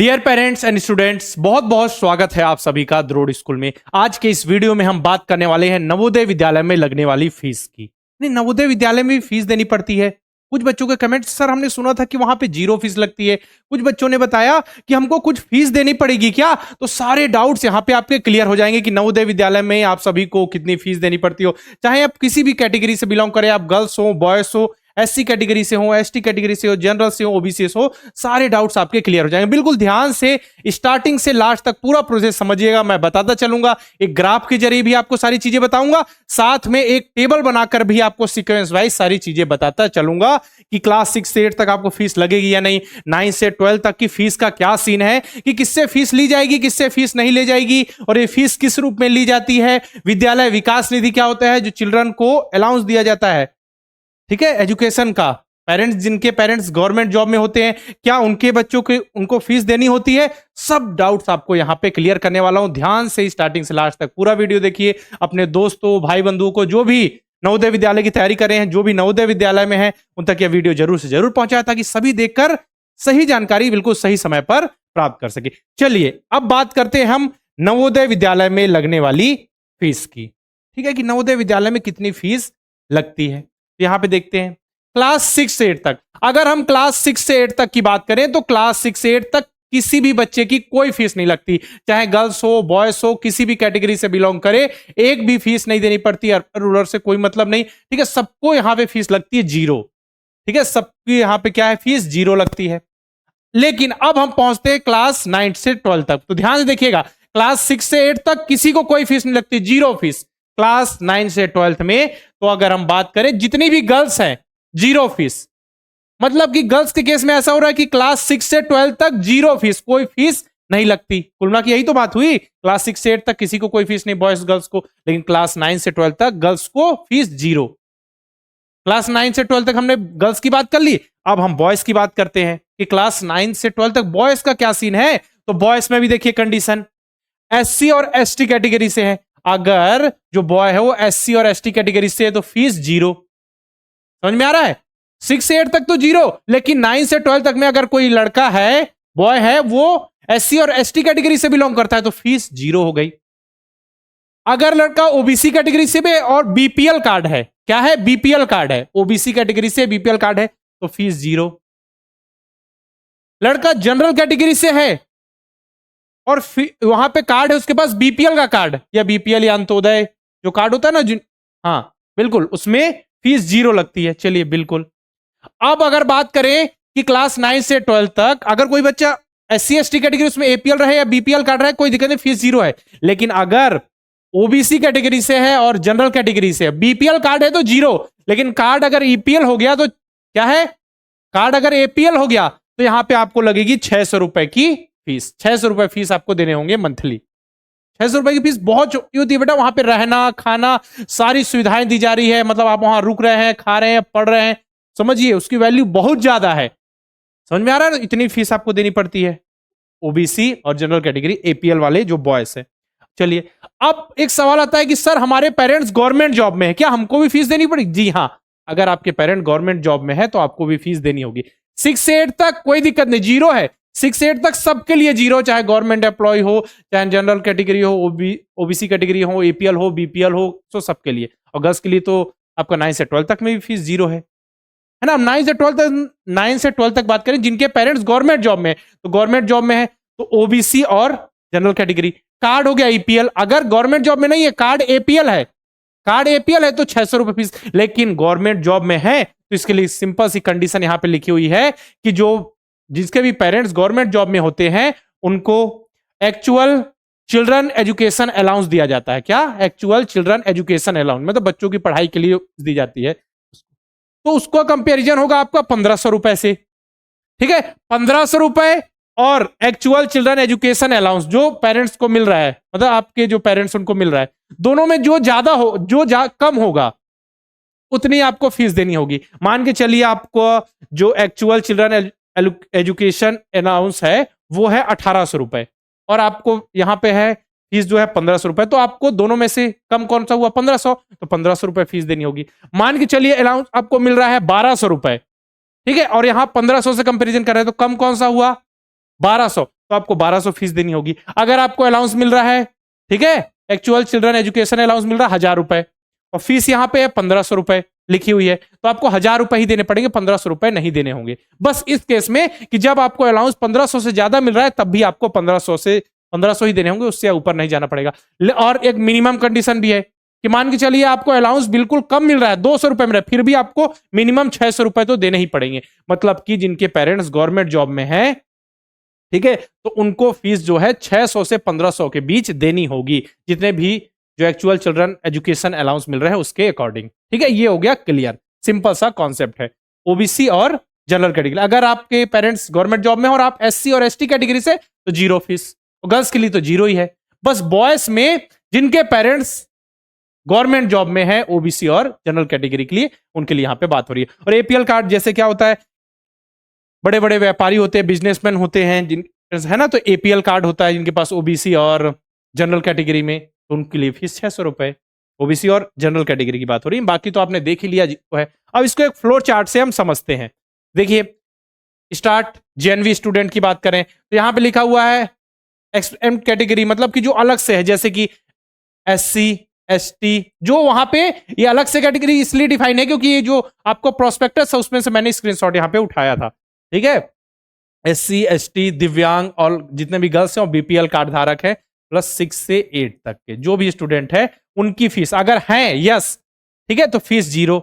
Dear parents and students, बहुत बहुत स्वागत है आप सभी का द्रोड़ स्कूल में। आज के इस वीडियो में हम बात करने वाले हैं नवोदय विद्यालय में लगने वाली फीस की। नहीं, नवोदय विद्यालय में भी फीस देनी पड़ती है। कुछ बच्चों के कमेंट, सर हमने सुना था कि वहां पे 0 फीस लगती है। कुछ बच्चों ने बताया कि हमको कुछ फीस देनी पड़ेगी क्या। तो सारे डाउट्स यहाँ पे आपके क्लियर हो जाएंगे कि नवोदय विद्यालय में आप सभी को कितनी फीस देनी पड़ती हो। चाहे आप किसी भी कैटेगरी से बिलोंग करें, आप गर्ल्स हो, बॉयज हो, एससी कैटेगरी से हो, एसटी कैटेगरी से हो, जनरल से हो, ओबीसी से हो, सारे डाउट्स आपके क्लियर हो जाएंगे। बिल्कुल ध्यान से स्टार्टिंग से लास्ट तक पूरा प्रोसेस समझिएगा। मैं बताता चलूंगा, एक ग्राफ के जरिए भी आपको सारी चीजें बताऊंगा, साथ में एक टेबल बनाकर भी आपको सीक्वेंस वाइज सारी चीजें बताता चलूंगा कि क्लास 6 से 8 तक आपको फीस लगेगी या नहीं, 9 से 12 तक की फीस का क्या सीन है, कि किससे फीस ली जाएगी, किससे फीस नहीं ली जाएगी, और ये फीस किस रूप में ली जाती है। विद्यालय विकास निधि क्या होता है, जो चिल्ड्रन को अलाउंस दिया जाता है, ठीक है, एजुकेशन का। पेरेंट्स, जिनके पेरेंट्स गवर्नमेंट जॉब में होते हैं, क्या उनके बच्चों के उनको फीस देनी होती है। सब डाउट्स आपको यहां पे क्लियर करने वाला हूं। ध्यान से स्टार्टिंग से लास्ट तक पूरा वीडियो देखिए। अपने दोस्तों, भाई बंधुओं को, जो भी नवोदय विद्यालय की तैयारी कर रहे हैं, जो भी नवोदय विद्यालय में है, उन तक यह वीडियो जरूर से जरूर पहुंचाए, ताकि सभी देखकर सही जानकारी बिल्कुल सही समय पर प्राप्त कर सके। चलिए अब बात करते हैं हम नवोदय विद्यालय में लगने वाली फीस की। ठीक है, कि नवोदय विद्यालय में कितनी फीस लगती है। यहां पे देखते हैं क्लास 6 से 8 तक। अगर हम क्लास 6 से 8 तक की बात करें तो क्लास 6 से 8 तक किसी भी बच्चे की कोई फीस नहीं लगती। चाहे गर्ल्स हो, बॉयज हो, किसी भी कैटेगरी से बिलोंग करे, एक भी फीस नहीं देनी पड़ती। अर्बन रूरल से कोई मतलब नहीं। ठीक है, सबको यहां पे फीस लगती है 0। ठीक है, सबकी यहां पे क्या है, फीस 0 लगती है। लेकिन अब हम पहुंचते हैं क्लास 9 से 12 तक। तो ध्यान से देखिएगा, क्लास 6 से 8 तक किसी को कोई फीस नहीं लगती, 0 फीस। क्लास 9 से 12 में तो अगर हम बात करें, जितनी भी गर्ल्स हैं 0 फीस। मतलब कि गर्ल्स के केस में ऐसा हो रहा है कि क्लास 6 से 12 तक 0 फीस, कोई फीस नहीं लगती। कुल मिला के यही तो बात हुई, क्लास 6 से 8 तक किसी को कोई फीस नहीं, बॉयज गर्ल्स को। लेकिन क्लास 9 से 12 तक गर्ल्स को फीस 0। क्लास 9 से 12 तक हमने गर्ल्स की बात कर ली। अब हम बॉयज की बात करते हैं कि क्लास 9 से 12 तक बॉयज का क्या सीन है। तो बॉयज में भी देखिए कंडीशन, एससी और एसटी कैटेगरी से है। अगर जो बॉय है वो एससी और एसटी कैटेगरी से है तो फीस 0। समझ में आ रहा है। 6 से 8 तक तो 0, लेकिन 9 से 12 तक में अगर कोई लड़का है, बॉय है, वो एससी और एसटी कैटेगरी से बिलोंग करता है तो फीस 0 हो गई। अगर लड़का ओबीसी कैटेगरी से भी और बीपीएल कार्ड है, क्या है, बीपीएल कार्ड है, ओबीसी कैटेगरी से बीपीएल कार्ड है तो फीस 0। लड़का जनरल कैटेगरी से है और वहां पे कार्ड है उसके पास बीपीएल का कार्ड, या बीपीएल या अंत्योदय जो कार्ड होता है ना, हाँ बिल्कुल, उसमें फीस 0 लगती है। चलिए बिल्कुल। अब अगर बात करें कि क्लास 9 से 12 तक अगर कोई बच्चा एससी एसटी कैटेगरी, उसमें एपीएल रहे या बीपीएल कार्ड रहे, कोई दिक्कत नहीं, फीस 0 है। लेकिन अगर ओबीसी कैटेगरी से है और जनरल कैटेगरी से है, बीपीएल कार्ड है तो 0, लेकिन कार्ड अगर ईपीएल हो गया तो क्या है, कार्ड अगर एपीएल हो गया तो यहां पे आपको लगेगी 600 रुपए की फीस। 600 रुपए फीस आपको देने होंगे मंथली। 600 रुपए की फीस बहुत होती है बेटा। वहां पे रहना, खाना, सारी सुविधाएं दी जा रही है। मतलब आप वहां रुक रहे हैं, खा रहे हैं, पढ़ रहे हैं, समझिए उसकी वैल्यू बहुत ज्यादा है। समझ में आ रहा है, इतनी फीस आपको देनी पड़ती है ओबीसी और जनरल कैटेगरी एपीएल वाले जो बॉयज है। चलिए अब एक सवाल आता है कि सर हमारे पेरेंट्स गवर्नमेंट जॉब में है, क्या हमको भी फीस देनी पड़ेगी। जी हाँ, अगर आपके पेरेंट गवर्नमेंट जॉब में है तो आपको भी फीस देनी होगी। 6 से 8 तक कोई दिक्कत नहीं, 0 है। 6 से 8 तक सबके लिए 0, चाहे गवर्नमेंट एम्प्लॉय हो, चाहे जनरल कैटेगरी हो, ओबीसी कैटेगरी हो, एपीएल हो, बीपीएल हो, तो सबके लिए। और गर्ल्स के लिए तो आपका 9 से 12 तक में भी फीस 0 है ना। 9 से 12 तक बात करें, जिनके पेरेंट्स गवर्नमेंट जॉब में, तो गवर्नमेंट जॉब में है तो ओबीसी और जनरल कैटेगरी। कार्ड हो गया ईपीएल, अगर गवर्नमेंट जॉब में नहीं है, कार्ड एपीएल है, कार्ड एपीएल है तो 600 रुपए फीस। लेकिन गवर्नमेंट जॉब में है तो इसके लिए सिंपल सी कंडीशन यहां पे लिखी हुई है कि जो जिसके भी पेरेंट्स गवर्नमेंट जॉब में होते हैं उनको एक्चुअल चिल्ड्रन एजुकेशन अलाउंस दिया जाता है। क्या, एक्चुअल चिल्ड्रन एजुकेशन अलाउंस, मतलब बच्चों की पढ़ाई के लिए दी जाती है। तो उसका कंपेरिजन होगा आपका 1500 रुपए से। ठीक है, 1500 रुपए और एक्चुअल चिल्ड्रन एजुकेशन अलाउंस जो पेरेंट्स को मिल रहा है, मतलब आपके जो पेरेंट्स उनको मिल रहा है, दोनों में जो ज्यादा हो, कम होगा उतनी आपको फीस देनी होगी। मान के चलिए आपको जो एक्चुअल चिल्ड्रन एजुकेशन अलाउंस है वो है 1800 रुपए और आपको यहां पे है फीस जो है 1500 रुपए, तो आपको दोनों में से कम कौन सा हुआ, 1500, तो 1500 रुपए फीस देनी होगी। मान के चलिए अलाउंस आपको मिल रहा है 1200 रुपए, ठीक है, और यहां 1500 से कंपेरिजन कर रहे हैं तो कम कौन सा हुआ, 1200, तो आपको 1200 फीस देनी होगी। अगर आपको अलाउंस मिल रहा है, ठीक है, एक्चुअल चिल्ड्रन एजुकेशन अलाउंस मिल रहा है 1000 रुपए और फीस यहाँ पे है 1500 रुपए लिखी हुई है, तो आपको 1000 रुपए ही देने पड़ेंगे, 1500 रुपए नहीं देने होंगे। बस इस केस में कि जब आपको अलाउंस 1500 से ज्यादा मिल रहा है तब भी आपको 1500 ही देने होंगे, उससे ऊपर नहीं जाना पड़ेगा। और एक मिनिमम कंडीशन भी है कि मान के चलिए आपको अलाउंस बिल्कुल कम मिल रहा है, 200 रुपए मिल रहा है, फिर भी आपको मिनिमम 600 रुपए तो देने ही पड़ेंगे। मतलब कि जिनके पेरेंट्स गवर्नमेंट जॉब में है, ठीक है, तो उनको फीस जो है 600 से 1500 के बीच देनी होगी, जितने भी जो एक्चुअल चिल्ड्रन एजुकेशन अलाउंस मिल रहा है उसके अकॉर्डिंग। ठीक है, ये हो गया क्लियर, सिंपल सा कॉन्सेप्ट है। ओबीसी और जनरल कैटेगरी, अगर आपके पेरेंट्स गवर्नमेंट जॉब में और आप एससी और एसटी कैटेगरी से तो जीरो फीस, और गर्ल्स के लिए तो जीरो ही है। बस बॉयज में जिनके पेरेंट्स गवर्नमेंट जॉब में है, ओबीसी और जनरल कैटेगरी के लिए, उनके लिए यहां पे बात हो रही है। और एपीएल कार्ड जैसे क्या होता है, बड़े बड़े व्यापारी होते हैं, बिजनेसमैन होते हैं जिन, है ना, तो एपीएल कार्ड होता है जिनके पास ओबीसी और जनरल कैटेगरी में, तो उनके लिए फीस 600 रुपए। ओबीसी और जनरल कैटेगरी की बात हो रही है, बाकी तो आपने देख ही लिया है। अब इसको एक फ्लोर चार्ट से हम समझते हैं। देखिए, स्टार्ट जेएनवी स्टूडेंट की बात करें तो यहां पे लिखा हुआ है एक्सएम कैटेगरी, मतलब कि जो अलग से है, जैसे कि एससी एसटी, जो वहां पे ये अलग से कैटेगरी इसलिए डिफाइन है क्योंकि ये जो आपको प्रोस्पेक्टस है उसमें से मैंने स्क्रीनशॉट यहां पे उठाया था। ठीक है, एससी एसटी, दिव्यांग और जितने भी गर्ल्स हैं और बीपीएल कार्ड धारक है, प्लस 6 से 8 तक के जो भी स्टूडेंट है, उनकी फीस अगर है यस, ठीक है, तो फीस जीरो।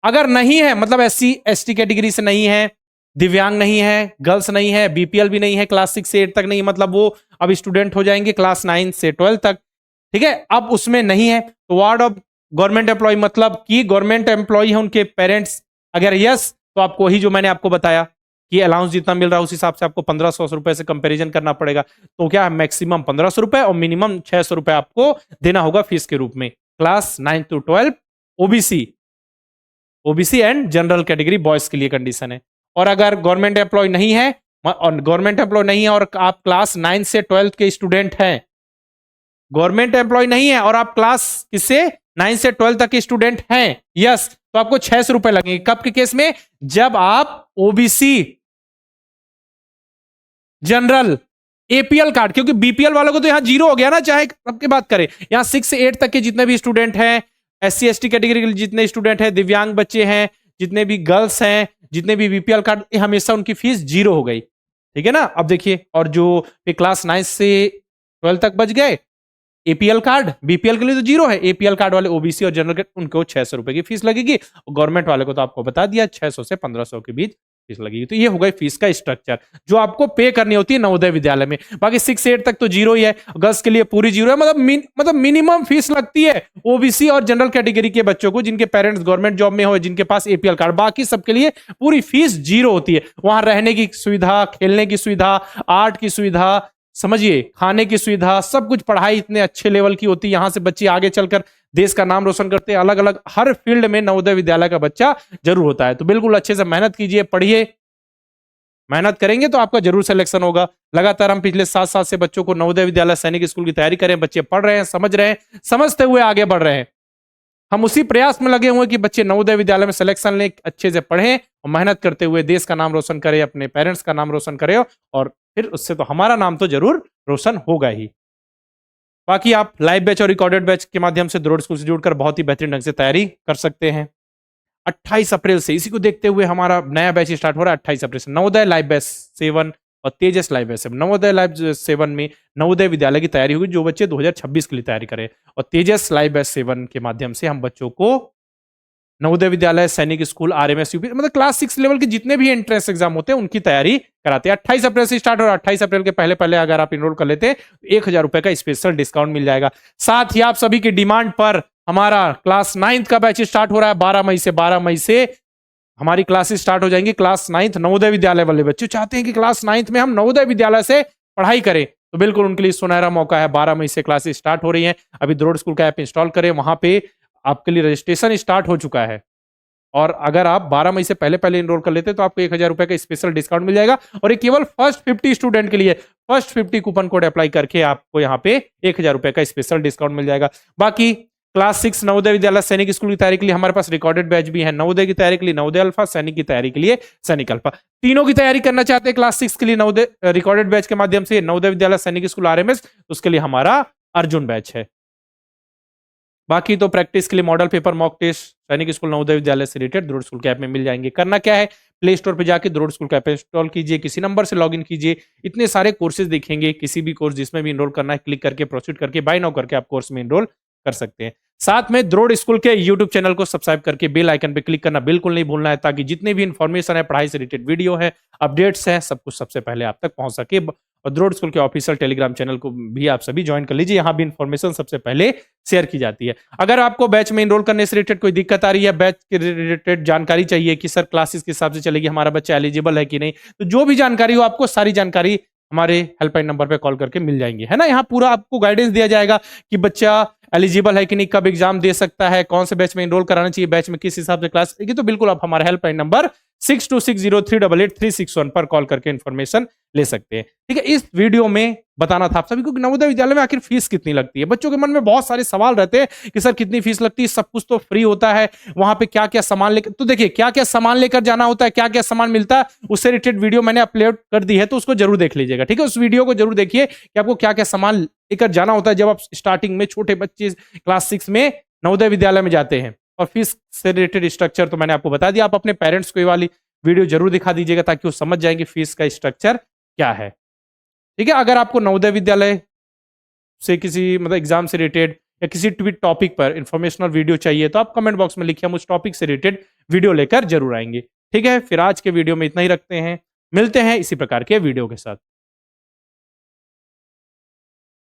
अगर नहीं है, मतलब एससी एसटी कैटेगरी से नहीं है, दिव्यांग नहीं है, गर्ल्स नहीं है, बीपीएल भी नहीं है, क्लास 6 से 8 तक नहीं, मतलब वो अब स्टूडेंट हो जाएंगे क्लास 9 से 12 तक। ठीक है, अब उसमें नहीं है तो वार्ड ऑफ गवर्नमेंट एम्प्लॉय, मतलब कि गवर्नमेंट एम्प्लॉय है उनके पेरेंट्स, अगर यस तो आपको वही जो मैंने आपको बताया कि अलाउंस जितना मिल रहा है उस हिसाब से आपको 1500 रुपए से कंपैरिजन करना पड़ेगा। तो क्या है, मैक्सिमम 1500 रुपए और मिनिमम 600 रुपए आपको देना होगा फीस के रूप में। Class 9 to 12 OBC, OBC and general category boys के लिए कंडीशन है। और अगर गवर्नमेंट एम्प्लॉय नहीं है, और गवर्नमेंट एम्प्लॉय नहीं है और आप क्लास 9 से 12 के स्टूडेंट हैं, गवर्नमेंट एम्प्लॉय नहीं है और आप क्लास किससे 9 से 12 तक के स्टूडेंट हैं, यस, तो आपको 600 रुपए लगेंगे। कब के केस में, जब आप ओबीसी, जनरल, एपीएल कार्ड, क्योंकि बीपीएल वालों को तो यहां जीरो हो गया ना, चाहे सबकी बात करें, यहां 6 से 8 तक के जितने भी स्टूडेंट हैं, एससी एसटी कैटेगरी के जितने स्टूडेंट हैं, दिव्यांग बच्चे हैं, जितने भी गर्ल्स हैं, जितने भी बीपीएल कार्ड, हमेशा उनकी फीस जीरो हो गई। ठीक है ना। अब देखिए, और जो क्लास 9 से 12 तक बच गए, एपीएल कार्ड, बीपीएल के लिए तो जीरो है, एपीएल कार्ड वाले ओबीसी और जनरल के उनको 600 रुपए की फीस लगेगी, और गवर्नमेंट वाले को तो आपको बता दिया 600 से 1500 के बीच फीस लगेगी। तो ये हो गई फीस का स्ट्रक्चर जो आपको पे करनी होती है नवोदय विद्यालय में। बाकी 6 से 8 तक तो जीरो ही है, गर्ल्स के लिए पूरी जीरो है, मतलब मिनिमम फीस लगती है ओबीसी और जनरल कैटेगरी के बच्चों को जिनके पेरेंट्स गवर्नमेंट जॉब में हो, जिनके पास एपीएल कार्ड, बाकी सबके लिए पूरी फीस जीरो होती है। वहां रहने की सुविधा, खेलने की सुविधा, आर्ट की सुविधा, समझिए खाने की सुविधा, सब कुछ, पढ़ाई इतने अच्छे लेवल की होती है, यहां से बच्चे आगे चलकर देश का नाम रोशन करते हैं। अलग अलग हर फील्ड में नवोदय विद्यालय का बच्चा जरूर होता है। तो बिल्कुल अच्छे से मेहनत कीजिए, पढ़िए, मेहनत करेंगे तो आपका जरूर सिलेक्शन होगा। लगातार हम पिछले 7 साल से बच्चों को नवोदय विद्यालय सैनिक स्कूल की तैयारी करें, बच्चे पढ़ रहे हैं, समझ रहे हैं, समझते हुए आगे बढ़ रहे हैं। हम उसी प्रयास में लगे हुए कि बच्चे नवोदय विद्यालय में सिलेक्शन लें, अच्छे से पढ़ें और मेहनत करते हुए देश का नाम रोशन करें, अपने पेरेंट्स का नाम रोशन करें, और फिर उससे तो हमारा नाम तो जरूर रोशन होगा ही। बाकी आप लाइव बैच और रिकॉर्डेड बैच के माध्यम से द्रोड़ स्कूल से जुड़कर बहुत ही बेहतरीन ढंग से तैयारी कर सकते हैं। 28 अप्रैल से, इसी को देखते हुए हमारा नया बैच स्टार्ट हो रहा है 28 अप्रैल से, नवोदय लाइव बैच 7 और तेजस लाइव बैच 7। नवोदय लाइव 7 में नवोदय विद्यालय की तैयारी होगी जो बच्चे 2026 के लिए तैयारी करें, और तेजस लाइव बैच 7 के माध्यम से हम बच्चों को नवोदय विद्यालय सैनिक स्कूल आरएमएस यूपी, मतलब क्लास 6 लेवल के जितने भी एंट्रेंस एग्जाम होते हैं उनकी तैयारी कराते हैं। 28 अप्रैल से स्टार्ट हो रहा है। 28 अप्रैल के पहले पहले अगर आप इनरोल कर लेते हैं तो 1000 रुपए का स्पेशल डिस्काउंट मिल जाएगा। साथ ही आप सभी की डिमांड पर हमारा क्लास 9th का बैच स्टार्ट हो रहा है 12 मई से हमारी क्लासेस स्टार्ट हो जाएंगी। क्लास 9th नवोदय विद्यालय वाले बच्चे चाहते हैं कि क्लास 9th में हम नवोदय विद्यालय से पढ़ाई करें, तो बिल्कुल उनके लिए सुनहरा मौका है। 12 मई से क्लासेस स्टार्ट हो रही हैं। अभी द्रोड़ स्कूल का ऐप इंस्टॉल करें, वहां पे आपके लिए रजिस्ट्रेशन स्टार्ट हो चुका है, और अगर आप 12 मई से पहले पहले इनरोल कर लेते हैं तो आपको 1000 रुपए का स्पेशल डिस्काउंट मिल जाएगा, और ये केवल फर्स्ट 50 स्टूडेंट के लिए। फर्स्ट 50 कूपन कोड अप्लाई करके आपको यहाँ पे 1000 रुपए का स्पेशल डिस्काउंट मिल जाएगा। बाकी क्लास 6 नवोदय विद्यालय सैनिक स्कूल की तैयारी के लिए हमारे पास रिकॉर्डेड बैच भी है। नवोदय की तैयारी के लिए नवोदय अल्फा, सैनिक की तैयारी के लिए सैनिक अल्फा। तीनों की तैयारी करना चाहते हैं क्लास 6 के लिए नवोदय रिकॉर्डेड बैच के माध्यम से, नवोदय विद्यालय सैनिक स्कूल आरएमएस, उसके लिए हमारा अर्जुन बैच है। बाकी तो प्रैक्टिस के लिए मॉडल पेपर, मॉक टेस्ट सैनिक स्कूल नवोदय विद्यालय से रिलेटेड द्रोड़ स्कूल के ऐप में मिल जाएंगे। करना क्या है, प्ले स्टोर पे जाके द्रोड़ स्कूल का ऐप इंस्टॉल कीजिए, किसी नंबर से लॉगिन कीजिए, इतने सारे कोर्सेज दिखेंगे। किसी भी कोर्स जिसमें भी इनरोल करना है, क्लिक करके प्रोसीड करके बाय नाउ करके आप कोर्स में इनरोल कर सकते हैं। साथ में द्रोड़ स्कूल के यूट्यूब चैनल को सब्सक्राइब करके बेल आइकन पे क्लिक करना बिल्कुल नहीं भूलना है, ताकि जितने भी इन्फॉर्मेशन है, पढ़ाई से रिलेटेड वीडियो है, अपडेट्स है, सब कुछ सबसे पहले आप तक पहुंच सके। और द्रोड़ स्कूल के ऑफिशियल टेलीग्राम चैनल को भी आप सभी ज्वाइन कर लीजिए, यहाँ भी इन्फॉर्मेशन सबसे पहले शेयर की जाती है। अगर आपको बैच में इनरोल करने से रिलेटेड कोई दिक्कत आ रही है, बैच के रिलेटेड जानकारी चाहिए कि सर क्लासेस के हिसाब से चलेगी, हमारा बच्चा एलिजिबल है कि नहीं, तो जो भी जानकारी हो, आपको सारी जानकारी हमारे हेल्पलाइन नंबर पे कॉल करके मिल जाएंगी, है ना। यहाँ पूरा आपको गाइडेंस दिया जाएगा कि बच्चा एलिजिबल है कि नहीं, कब एग्जाम दे सकता है, कौन से बैच में इनरोल कराना चाहिए, बैच में किस हिसाब से क्लास, ये तो बिल्कुल आप हमारे हेल्पलाइन नंबर 6260388361 पर कॉल करके इन्फॉर्मेशन ले सकते हैं। ठीक है, इस वीडियो में बताना था आप सभी को कि नवोदय विद्यालय में आखिर फीस कितनी लगती है। बच्चों के मन में बहुत सारे सवाल रहते हैं कि सर कितनी फीस लगती है, सब कुछ तो फ्री होता है, वहां पे क्या क्या सामान लेकर, तो देखिए क्या क्या सामान लेकर जाना होता है, क्या क्या सामान मिलता है, उससे रिलेटेड वीडियो मैंने अपलोड कर दी है, तो उसको जरूर देख लीजिएगा। ठीक है, उस वीडियो को जरूर देखिए कि आपको क्या क्या सामान लेकर जाना होता है जब आप स्टार्टिंग में छोटे बच्चे क्लास 6 में नवोदय विद्यालय में जाते हैं। और फीस से रिलेटेड स्ट्रक्चर तो मैंने आपको बता दिया, आप अपने पेरेंट्स को ये वाली वीडियो जरूर दिखा दीजिएगा ताकि वो समझ जाएंगे फीस का स्ट्रक्चर क्या है। ठीक है, अगर आपको नवोदय विद्यालय से किसी मतलब एग्जाम से रिलेटेड या किसी ट्वीट टॉपिक पर इंफॉर्मेशनल वीडियो चाहिए तो आप कमेंट बॉक्स में लिखिए, हम उस टॉपिक से रिलेटेड वीडियो लेकर जरूर आएंगे। ठीक है, फिर आज के वीडियो में इतना ही रखते हैं, मिलते हैं इसी प्रकार के वीडियो के साथ।